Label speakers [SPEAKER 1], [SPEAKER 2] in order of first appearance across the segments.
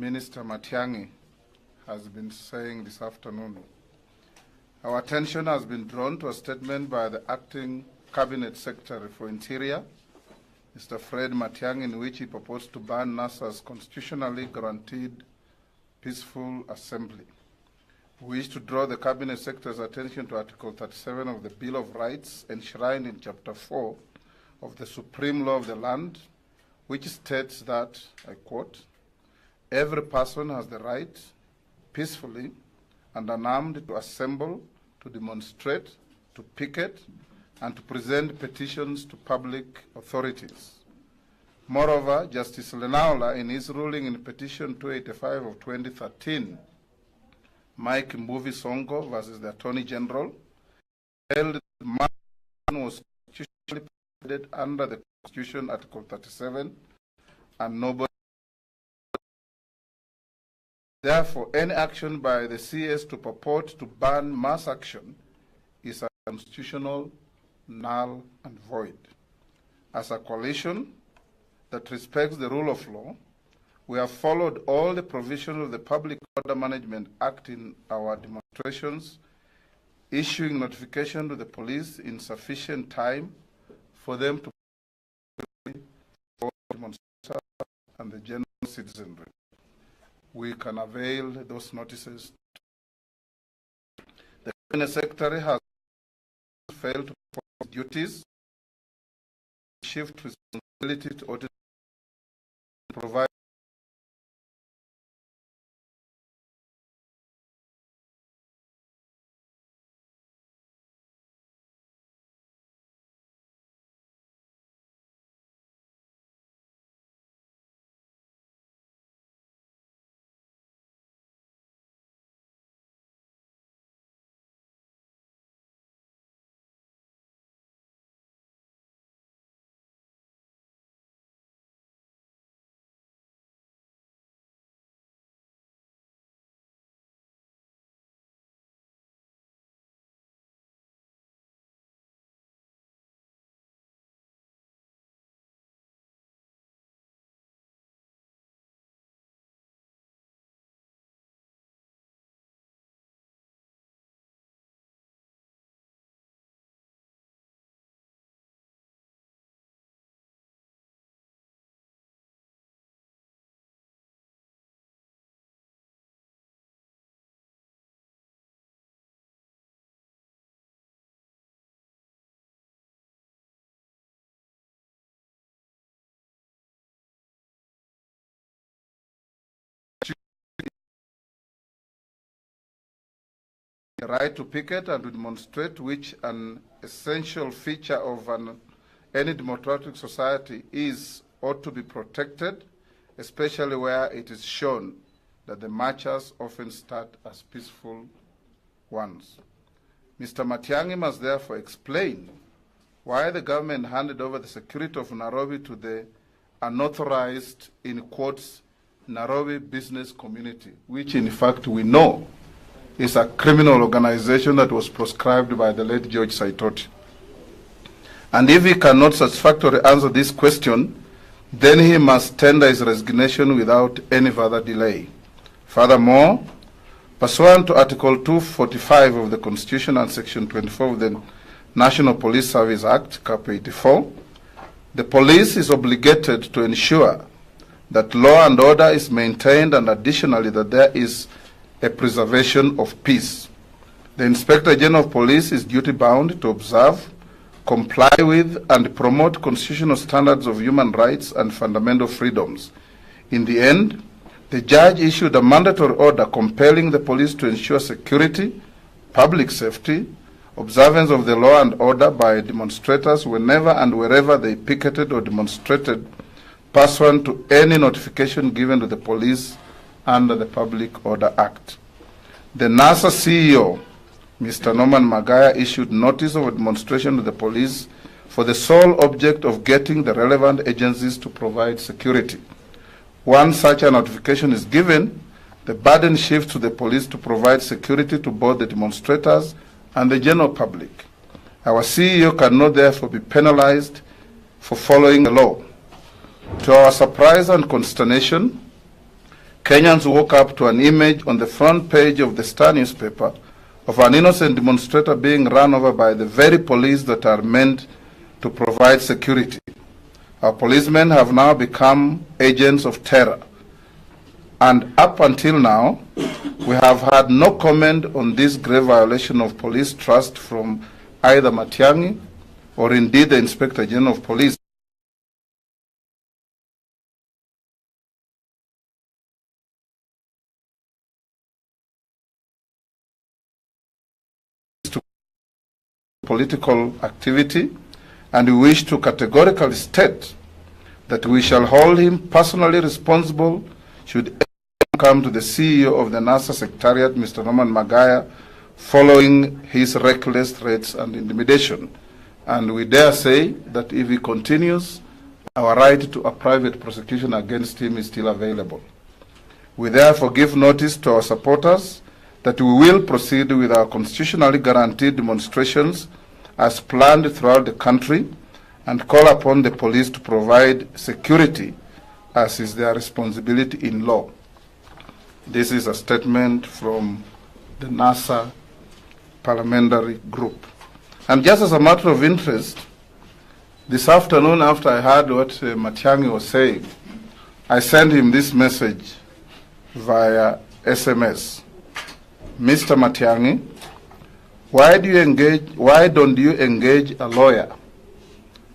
[SPEAKER 1] Minister Matiang'I has been saying this afternoon. Our attention has been drawn to a statement by the Acting Cabinet Secretary for Interior, Mr. Fred Matiang'I, in which he proposed to ban NASA's constitutionally guaranteed peaceful assembly. We wish to draw the Cabinet Secretary's attention to Article 37 of the Bill of Rights enshrined in Chapter 4 of the Supreme Law of the Land, which states that, I quote, "Every person has the right, peacefully and unarmed, to assemble, to demonstrate, to picket, and to present petitions to public authorities." Moreover, Justice Lenaola, in his ruling in Petition 285 of 2013, Mike Mbuvi Songo versus the Attorney General, held that man was constitutionally provided under the Constitution, Article 37, and nobody. Therefore, any action by the CS to purport to ban mass action is unconstitutional, null, and void. As a coalition that respects the rule of law, we have followed all the provisions of the Public Order Management Act in our demonstrations, issuing notification to the police in sufficient time for them to demonstrate and the general citizenry. We can avail those notices. The Cabinet Secretary has failed to perform his duties, shift responsibility to audit, provide the right to picket and to demonstrate, which an essential feature of any democratic society is, ought to be protected, especially where it is shown that the marchers often start as peaceful ones. Mr. Matiang'I must therefore explain why the government handed over the security of Nairobi to the unauthorized, in quotes, Nairobi business community, which in fact we know is a criminal organization that was proscribed by the late George Saitoti. And if he cannot satisfactorily answer this question, then he must tender his resignation without any further delay. Furthermore, pursuant to Article 245 of the Constitution and Section 24 of the National Police Service Act, Cap 84, the police is obligated to ensure that law and order is maintained, and additionally that there is a preservation of peace. The Inspector General of Police is duty-bound to observe, comply with, and promote constitutional standards of human rights and fundamental freedoms. In the end, the judge issued a mandatory order compelling the police to ensure security, public safety, observance of the law and order by demonstrators whenever and wherever they picketed or demonstrated, pursuant to any notification given to the police under the Public Order Act. The NASA CEO, Mr. Norman Magaya, issued notice of a demonstration to the police for the sole object of getting the relevant agencies to provide security. Once such a notification is given, the burden shifts to the police to provide security to both the demonstrators and the general public. Our CEO cannot therefore be penalized for following the law. To our surprise and consternation, Kenyans woke up to an image on the front page of the Star newspaper of an innocent demonstrator being run over by the very police that are meant to provide security. Our policemen have now become agents of terror. And up until now, we have had no comment on this grave violation of police trust from either Matiang'I or indeed the Inspector General of Police. To political activity, and we wish to categorically state that we shall hold him personally responsible should come to the CEO of the NASA Secretariat, Mr. Norman Magaya, following his reckless threats and intimidation. And we dare say that if he continues, our right to a private prosecution against him is still available. We therefore give notice to our supporters that we will proceed with our constitutionally guaranteed demonstrations as planned throughout the country and call upon the police to provide security as is their responsibility in law. This is a statement from the NASA parliamentary group. And just as a matter of interest, this afternoon after I heard what Matiang'I was saying, I sent him this message via SMS. Mr. Matiang'I, why don't you engage a lawyer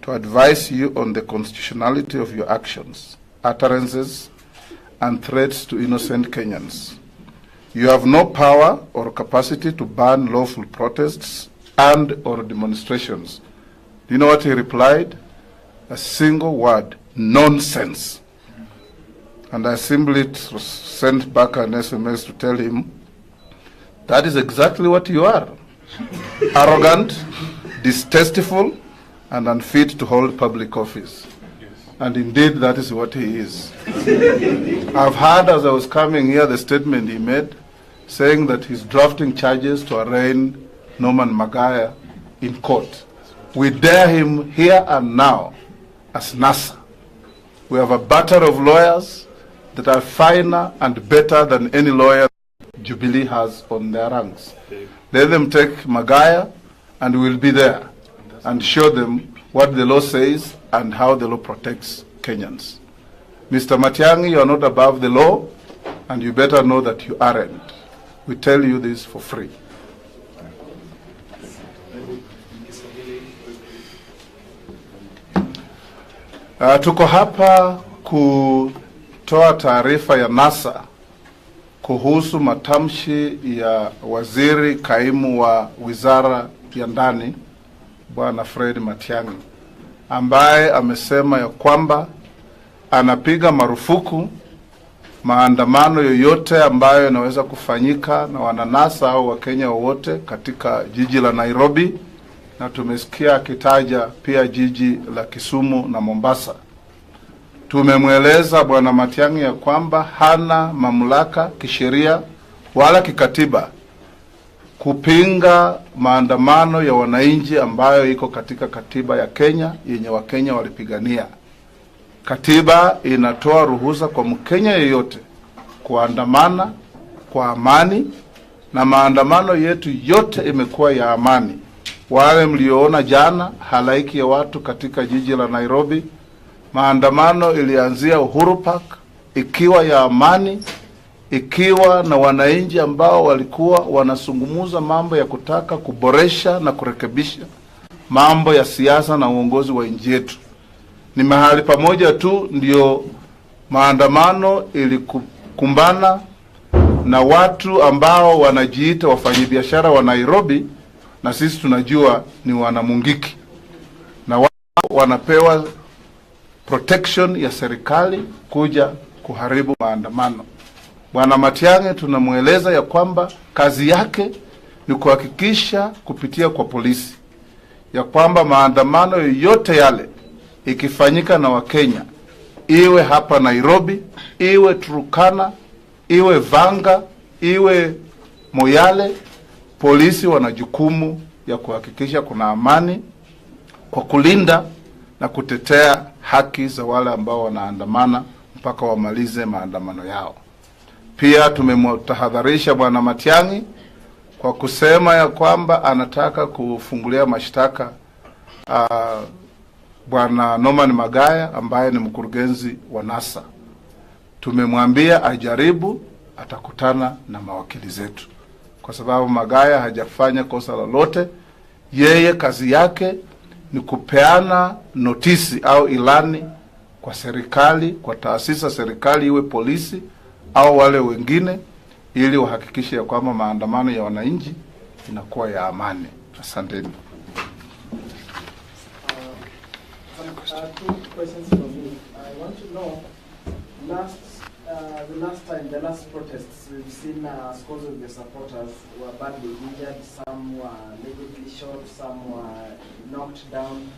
[SPEAKER 1] to advise you on the constitutionality of your actions, utterances, and threats to innocent Kenyans? You have no power or capacity to ban lawful protests and or demonstrations. Do you know what he replied? A single word: nonsense. And I simply sent back an SMS to tell him, that is exactly what you are. Arrogant, distasteful, and unfit to hold public office. And indeed, that is what he is. I've heard as I was coming here the statement he made, saying that he's drafting charges to arraign Norman Magaya in court. We dare him here and now as NASA. We have a battery of lawyers that are finer and better than any lawyer Jubilee has on their ranks. Let them take Magaya and we'll be there and show them what the law says and how the law protects Kenyans. Mr. Matiang'I, you are not above the law, and you better know that you aren't. We tell you this for free. Tuko hapa kutoa taarifa ya NASA kuhusu matamshi ya waziri kaimu wa wizara ya ndani Bwana Fred Matiang'I, ambaye amesema ya kwamba anapiga marufuku maandamano yoyote ambayo yanaweza kufanyika na wananasa au Wakenya wote katika jiji la Nairobi, na tumesikia akitaja pia jiji la Kisumu na Mombasa. Tumemweleza Bwana Matiang'I ya kwamba hana mamlaka kisheria wala kikatiba kupinga maandamano ya wananchi ambayo iko katika katiba ya Kenya yenye Wakenya walipigania. Katiba inatoa ruhusa kwa Mkenya yeyote kuandamana kwa amani, na maandamano yetu yote imekuwa ya amani. Wale mlioona jana halaiki ya watu katika jiji la Nairobi, maandamano ilianzia Uhuru Park ikiwa ya amani, ikiwa na wananchi ambao walikuwa wanasungumuza mambo ya kutaka kuboresha na kurekebisha mambo ya siasa na uongozi wa nchi yetu. Ni mahali pamoja tu ndio maandamano ilikumbana na watu ambao wanajiita wafanyabiashara wa Nairobi, na sisi tunajua ni wanamungiki, na wao wanapewa protection ya serikali kuja kuharibu maandamano. Bwana Matiang'I tunamweleza ya kwamba kazi yake ni kuhakikisha kupitia kwa polisi ya kwamba maandamano yote yale ikifanyika na Wakenya, iwe hapa Nairobi, iwe Turkana, iwe Vanga, iwe Moyale, polisi wana jukumu ya kuhakikisha kuna amani kwa kulinda na kutetea haki za wale ambao wanaandamana mpaka wamalize maandamano yao. Pia tumemtahadharisha Bwana Matiang'I kwa kusema ya kwamba anataka kufungulia mashtaka Bwana Norman Magaya ambaye ni mkurugenzi wa NASA. Tumemwambia ajaribu, atakutana na mawakili zetu, kwa sababu Magaya hajafanya kosa lolote. Yeye kazi yake ni kupeana notisi au ilani kwa serikali, kwa taasisi za serikali, iwe polisi au wale wengine, ili wahakikishe ya kwamba maandamano ya wananchi inakuwa ya amani. Asanteni.
[SPEAKER 2] Two questions from me. I want to know, the last protests, we've seen scores of the supporters were badly injured, some were allegedly shot, some were knocked down.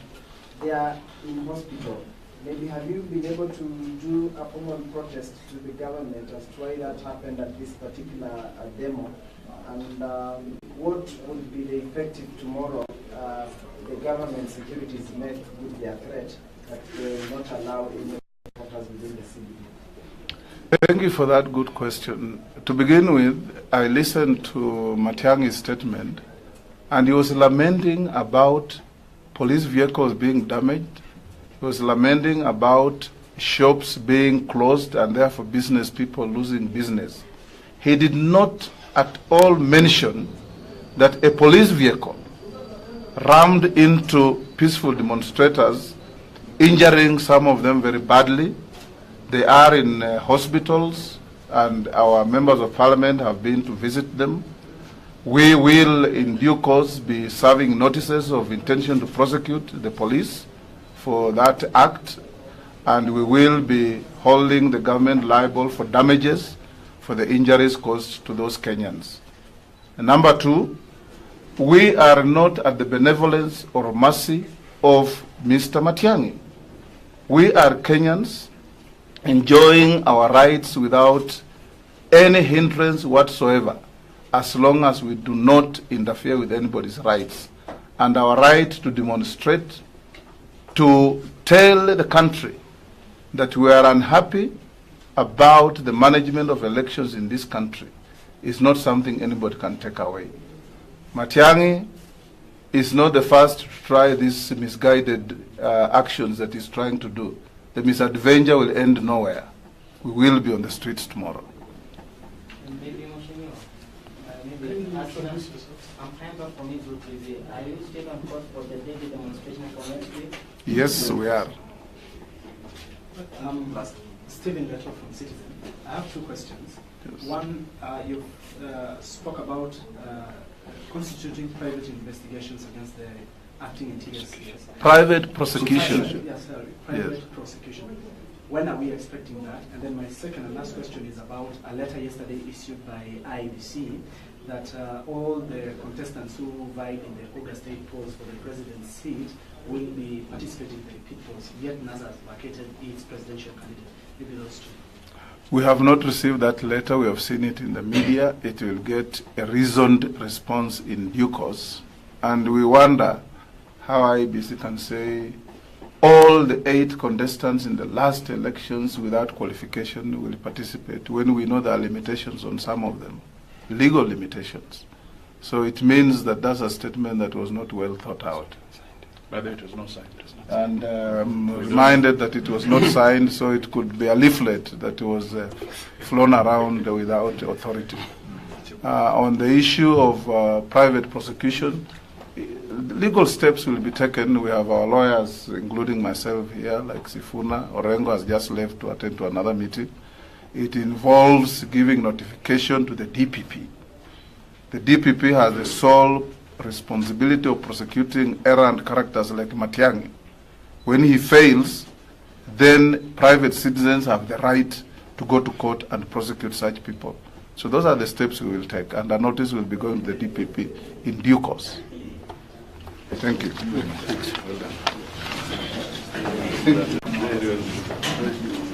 [SPEAKER 2] They are in hospital. Maybe have you been able to do a formal protest to the government as to why that happened at this particular demo? And what would be the effect if tomorrow the government security is met with their threat that they will not allow any supporters within the CBD?
[SPEAKER 1] Thank you for that good question. To begin with, I listened to Matiang'i's statement, and he was lamenting about police vehicles being damaged. He was lamenting about shops being closed and therefore business people losing business. He did not at all mention that a police vehicle rammed into peaceful demonstrators, injuring some of them very badly. They are in hospitals, and our members of parliament have been to visit them. We will, in due course, be serving notices of intention to prosecute the police for that act, and we will be holding the government liable for damages for the injuries caused to those Kenyans. And number two, we are not at the benevolence or mercy of Mr. Matiang'I. We are Kenyans enjoying our rights without any hindrance whatsoever, as long as we do not interfere with anybody's rights. And our right to demonstrate, to tell the country that we are unhappy about the management of elections in this country is not something anybody can take away. Matiang'I is not the first to try these misguided actions that he's trying to do. The misadventure will end nowhere. We will be on the streets tomorrow. Yes, we are.
[SPEAKER 3] Stephen Leto from Citizen. I have two questions. Yes. One, you spoke about constituting private investigations against the acting interior CS.
[SPEAKER 1] Private prosecution.
[SPEAKER 3] Yes, sorry. Private prosecution. When are we expecting that? And then my second and last question is about a letter yesterday issued by IEBC that all the contestants who vied in the August 8 polls for the president's seat will be participating in the repeat polls, yet NASA has vacated its presidential candidate. Maybe those two.
[SPEAKER 1] We have not received that letter. We have seen it in the media. It will get a reasoned response in due course. And we wonder how IEBC can say all the 8 contestants in the last elections without qualification will participate when we know there are limitations on some of them, legal limitations. So it means that that's a statement that was not well thought out.
[SPEAKER 4] By the way, it was not signed.
[SPEAKER 1] And reminded that it was not signed, so it could be a leaflet that was flown around without authority. On the issue of private prosecution, legal steps will be taken. We have our lawyers, including myself here, like Sifuna. Orengo has just left to attend to another meeting. It involves giving notification to the DPP. The DPP has the sole responsibility of prosecuting errant characters like Matiang'I. When he fails, then private citizens have the right to go to court and prosecute such people. So those are the steps we will take, and a notice will be going to the DPP in due course. Thank you.
[SPEAKER 4] Well done.